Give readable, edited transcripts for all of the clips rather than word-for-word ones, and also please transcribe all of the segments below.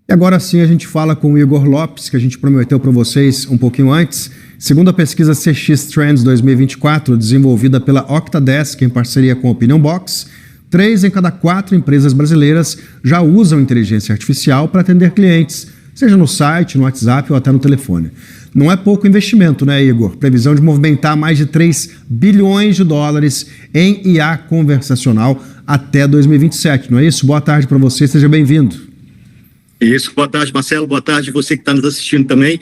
E agora sim a gente fala com o Igor Lopes, que a gente prometeu para vocês um pouquinho antes. Segundo a pesquisa CX Trends 2024, desenvolvida pela Octadesk em parceria com a Opinion Box, 3 em cada 4 empresas brasileiras já usam inteligência artificial para atender clientes, seja no site, no WhatsApp ou até no telefone. Não é pouco investimento, né, Igor? Previsão de movimentar mais de 3 bilhões de dólares em IA conversacional até 2027, não é isso? Boa tarde para você, seja bem-vindo. Isso, boa tarde, Marcelo, boa tarde você que está nos assistindo também.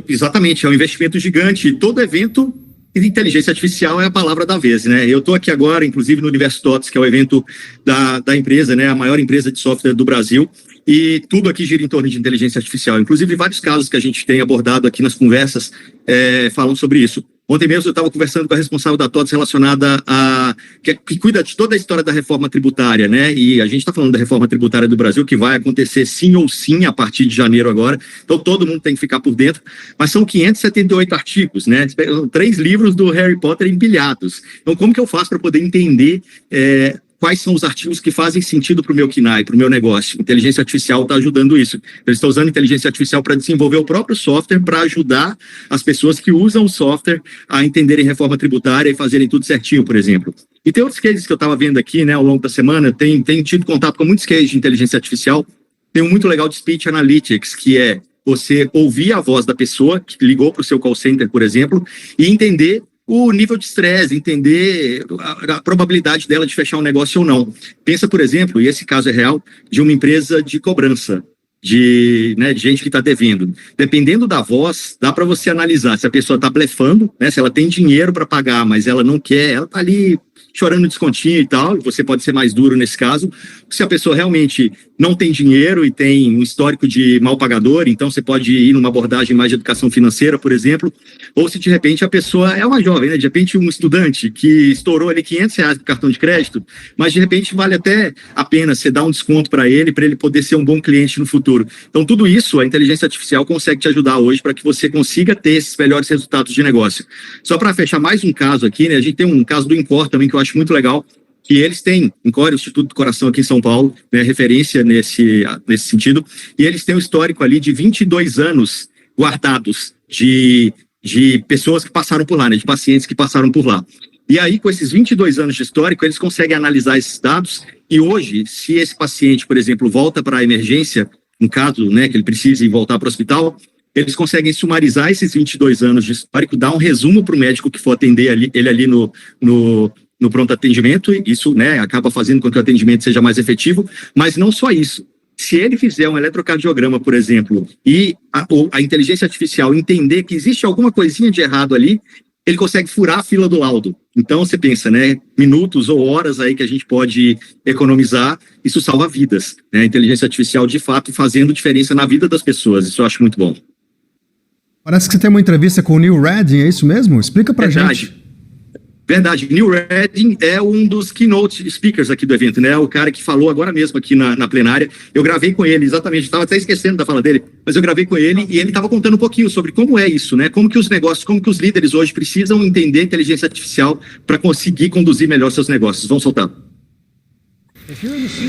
Exatamente, é um investimento gigante. Todo evento de inteligência artificial é a palavra da vez, né? Eu estou aqui agora, inclusive no Universo TOTS, que é o evento da empresa, né? A maior empresa de software do Brasil. E tudo aqui gira em torno de inteligência artificial. Inclusive, vários casos que a gente tem abordado aqui nas conversas falam sobre isso. Ontem mesmo eu estava conversando com a responsável da TOTS relacionada a... que cuida de toda a história da reforma tributária, né? E a gente está falando da reforma tributária do Brasil, que vai acontecer sim ou sim a partir de janeiro agora. Então, todo mundo tem que ficar por dentro. Mas são 578 artigos, né? 3 livros do Harry Potter empilhados. Então, como que eu faço para poder entender... quais são os artigos que fazem sentido para o meu KINAI, para o meu negócio? Inteligência artificial está ajudando isso. Eles estão usando inteligência artificial para desenvolver o próprio software, para ajudar as pessoas que usam o software a entenderem reforma tributária e fazerem tudo certinho, por exemplo. E tem outros cases que eu estava vendo aqui, né, ao longo da semana, tenho tido contato com muitos cases de inteligência artificial. Tem um muito legal de Speech Analytics, que é você ouvir a voz da pessoa que ligou para o seu call center, por exemplo, e entender o nível de estresse, entender a probabilidade dela de fechar um negócio ou não. Pensa, por exemplo, e esse caso é real, de uma empresa de cobrança, de gente que está devendo. Dependendo da voz, dá para você analisar se a pessoa está blefando, né, se ela tem dinheiro para pagar, mas ela não quer, ela está ali chorando descontinho e tal, você pode ser mais duro nesse caso. Se a pessoa realmente não tem dinheiro e tem um histórico de mal pagador, então você pode ir numa abordagem mais de educação financeira, por exemplo, ou se de repente a pessoa é uma jovem, né? De repente um estudante que estourou ali R$500 no cartão de crédito, mas de repente vale até a pena você dar um desconto para ele poder ser um bom cliente no futuro. Então tudo isso a inteligência artificial consegue te ajudar hoje para que você consiga ter esses melhores resultados de negócio. Só para fechar mais um caso aqui, né? A gente tem um caso do Incor também que eu acho muito legal, que eles têm, Incor, o Instituto do Coração aqui em São Paulo, né, referência nesse sentido, e eles têm um histórico ali de 22 anos guardados de pessoas que passaram por lá, né, de pacientes que passaram por lá. E aí, com esses 22 anos de histórico, eles conseguem analisar esses dados, e hoje, se esse paciente, por exemplo, volta para a emergência, no caso, né, que ele precise voltar para o hospital, eles conseguem sumarizar esses 22 anos de histórico, dar um resumo para o médico que for atender ele ali no pronto atendimento, e isso, né, acaba fazendo com que o atendimento seja mais efetivo, mas não só isso. Se ele fizer um eletrocardiograma, por exemplo, e a inteligência artificial entender que existe alguma coisinha de errado ali, ele consegue furar a fila do laudo. Então, você pensa, né, minutos ou horas aí que a gente pode economizar, isso salva vidas, né? A inteligência artificial, de fato, fazendo diferença na vida das pessoas, isso eu acho muito bom. Parece que você tem uma entrevista com o Neil Redding, é isso mesmo? Explica pra gente. Verdade, Neil Redding é um dos keynote speakers aqui do evento, né? O cara que falou agora mesmo aqui na plenária. Eu gravei com ele, exatamente, estava até esquecendo da fala dele, mas eu gravei com ele e ele estava contando um pouquinho sobre como é isso, né? Como que os negócios, como que os líderes hoje precisam entender inteligência artificial para conseguir conduzir melhor seus negócios. Vamos soltar.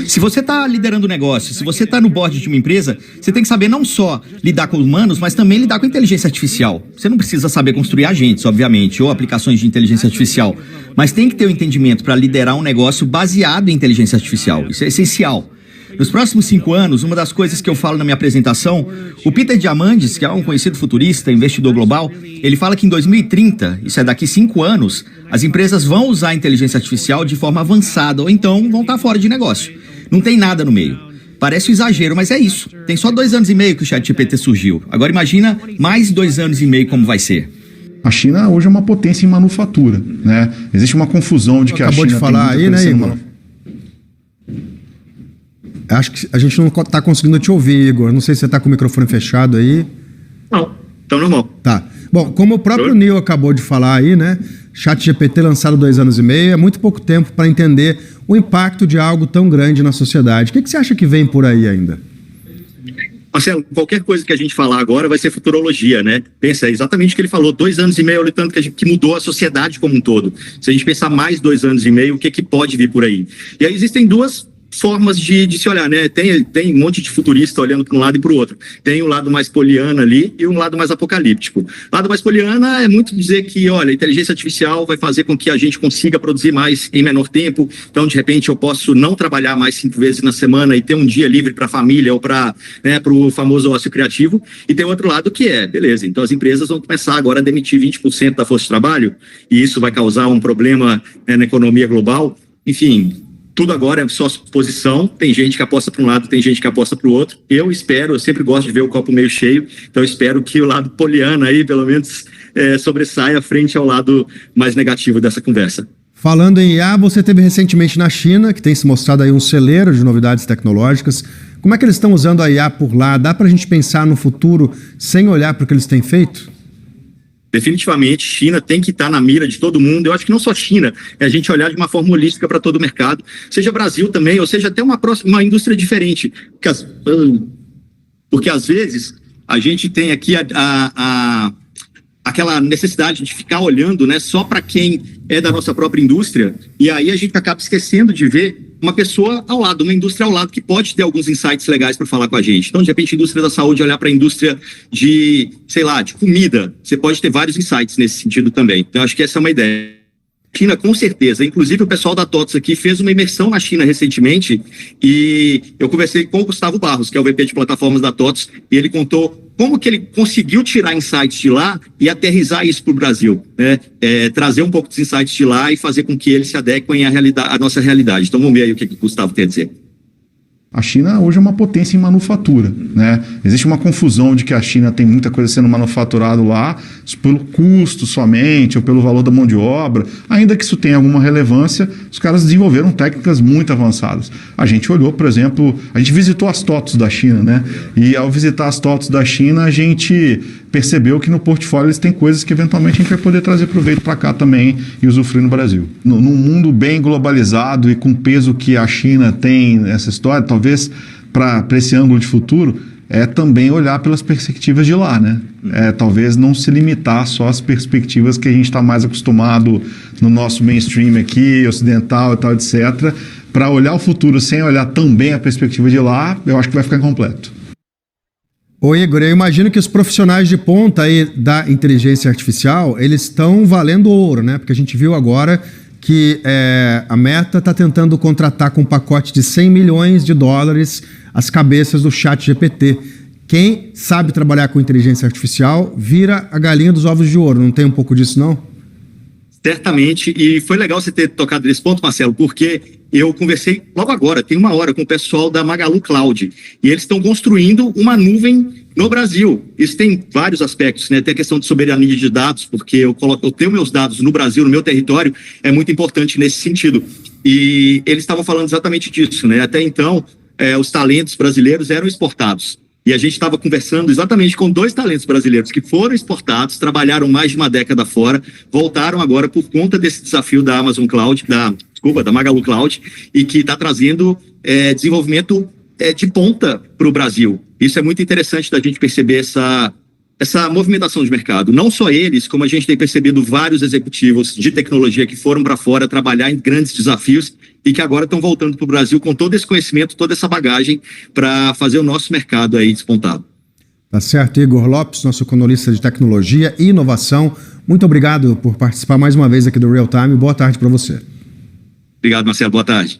Se você está liderando um negócio, se você está no board de uma empresa, você tem que saber não só lidar com humanos, mas também lidar com inteligência artificial. Você não precisa saber construir agentes, obviamente, ou aplicações de inteligência artificial, mas tem que ter o entendimento para liderar um negócio baseado em inteligência artificial. Isso é essencial. Nos próximos 5 anos, uma das coisas que eu falo na minha apresentação, o Peter Diamandis, que é um conhecido futurista, investidor global, ele fala que em 2030, isso é daqui 5 anos, as empresas vão usar a inteligência artificial de forma avançada ou então vão estar fora de negócio. Não tem nada no meio. Parece um exagero, mas é isso. Tem só 2 anos e meio que o ChatGPT surgiu. Agora imagina mais 2 anos e meio como vai ser. A China hoje é uma potência em manufatura, né? Existe uma confusão de que a China acabou de falar aí, né, Igor? Acho que a gente não está conseguindo te ouvir, Igor. Não sei se você está com o microfone fechado aí. Não, então normal. Tá. Bom, como o próprio Neil acabou de falar aí, né? ChatGPT lançado 2 anos e meio, é muito pouco tempo para entender o impacto de algo tão grande na sociedade. O que você acha que vem por aí ainda? Marcelo, qualquer coisa que a gente falar agora vai ser futurologia, né? Pensa, é exatamente o que ele falou, 2 anos e meio, olha o tanto que mudou a sociedade como um todo. Se a gente pensar mais 2 anos e meio, o que pode vir por aí? E aí existem duas formas de se olhar, né? Tem um monte de futurista olhando para um lado e para o outro. Tem o lado mais poliana ali e um lado mais apocalíptico. O lado mais poliana é muito dizer que, olha, a inteligência artificial vai fazer com que a gente consiga produzir mais em menor tempo. Então, de repente, eu posso não trabalhar mais 5 vezes na semana e ter um dia livre para a família ou para o famoso ócio criativo. E tem outro lado que beleza, então as empresas vão começar agora a demitir 20% da força de trabalho e isso vai causar um problema na economia global. Enfim, tudo agora é só suposição, tem gente que aposta para um lado, tem gente que aposta para o outro. Eu sempre gosto de ver o copo meio cheio, então eu espero que o lado poliana aí, pelo menos, sobressaia frente ao lado mais negativo dessa conversa. Falando em IA, você teve recentemente na China, que tem se mostrado aí um celeiro de novidades tecnológicas. Como é que eles estão usando a IA por lá? Dá para a gente pensar no futuro sem olhar para o que eles têm feito? Definitivamente, China tem que estar na mira de todo mundo. Eu acho que não só China, é a gente olhar de uma forma holística para todo o mercado, seja Brasil também, ou seja até uma indústria diferente. Porque às vezes a gente tem aqui aquela necessidade de ficar olhando, né, só para quem é da nossa própria indústria, e aí a gente acaba esquecendo de ver uma pessoa ao lado, uma indústria ao lado que pode ter alguns insights legais para falar com a gente. Então, de repente, a indústria da saúde olhar para a indústria de comida, você pode ter vários insights nesse sentido também. Então, acho que essa é uma ideia. China, com certeza. Inclusive, o pessoal da TOTS aqui fez uma imersão na China recentemente e eu conversei com o Gustavo Barros, que é o VP de plataformas da TOTS, e ele contou como que ele conseguiu tirar insights de lá e aterrissar isso para o Brasil, né? Trazer um pouco dos insights de lá e fazer com que eles se adequem à nossa realidade. Então, vamos ver aí o que o Gustavo quer dizer. A China hoje é uma potência em manufatura, né? Existe uma confusão de que a China tem muita coisa sendo manufaturado lá pelo custo somente ou pelo valor da mão de obra. Ainda que isso tenha alguma relevância, os caras desenvolveram técnicas muito avançadas. A gente olhou, por exemplo, a gente visitou as TOTS da China, né? E ao visitar as TOTS da China, a gente percebeu que no portfólio eles têm coisas que eventualmente a gente vai poder trazer proveito para cá também e usufruir no Brasil. Num mundo bem globalizado e com o peso que a China tem nessa história, talvez para esse ângulo de futuro, também olhar pelas perspectivas de lá, né? Talvez não se limitar só às perspectivas que a gente está mais acostumado no nosso mainstream aqui, ocidental e tal, etc. Para olhar o futuro sem olhar também a perspectiva de lá, eu acho que vai ficar incompleto. Ô Igor, eu imagino que os profissionais de ponta aí da inteligência artificial, eles estão valendo ouro, né? Porque a gente viu agora que a Meta está tentando contratar com um pacote de $100 milhões as cabeças do ChatGPT. Quem sabe trabalhar com inteligência artificial vira a galinha dos ovos de ouro. Não tem um pouco disso, não? Certamente, e foi legal você ter tocado nesse ponto, Marcelo, porque eu conversei logo agora, tem 1 hora, com o pessoal da Magalu Cloud, e eles estão construindo uma nuvem no Brasil. Isso tem vários aspectos, né? Tem a questão de soberania de dados, porque eu tenho meus dados no Brasil, no meu território, é muito importante nesse sentido. E eles estavam falando exatamente disso, né? Até então, os talentos brasileiros eram exportados. E a gente estava conversando exatamente com 2 talentos brasileiros que foram exportados, trabalharam mais de uma década fora, voltaram agora por conta desse desafio da Amazon Cloud, da Magalu Cloud, e que está trazendo desenvolvimento de ponta para o Brasil. Isso é muito interessante da gente perceber essa movimentação de mercado. Não só eles, como a gente tem percebido vários executivos de tecnologia que foram para fora trabalhar em grandes desafios e que agora estão voltando para o Brasil com todo esse conhecimento, toda essa bagagem para fazer o nosso mercado aí despontado. Tá certo, Igor Lopes, nosso economista de tecnologia e inovação. Muito obrigado por participar mais uma vez aqui do Real Time. Boa tarde para você. Obrigado, Marcelo. Boa tarde.